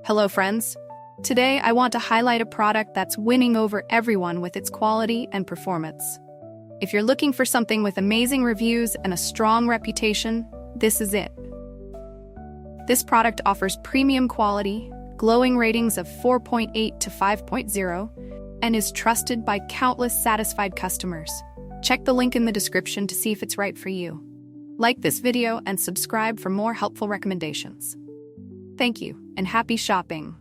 Hello, friends. Today, I want to highlight a product that's winning over everyone with its quality and performance. If you're looking for something with amazing reviews and a strong reputation, this is it. This product offers premium quality, glowing ratings of 4.8 to 5.0, and is trusted by countless satisfied customers. Check the link in the description to see if it's right for you. Like this video and subscribe for more helpful recommendations. Thank you, and happy shopping!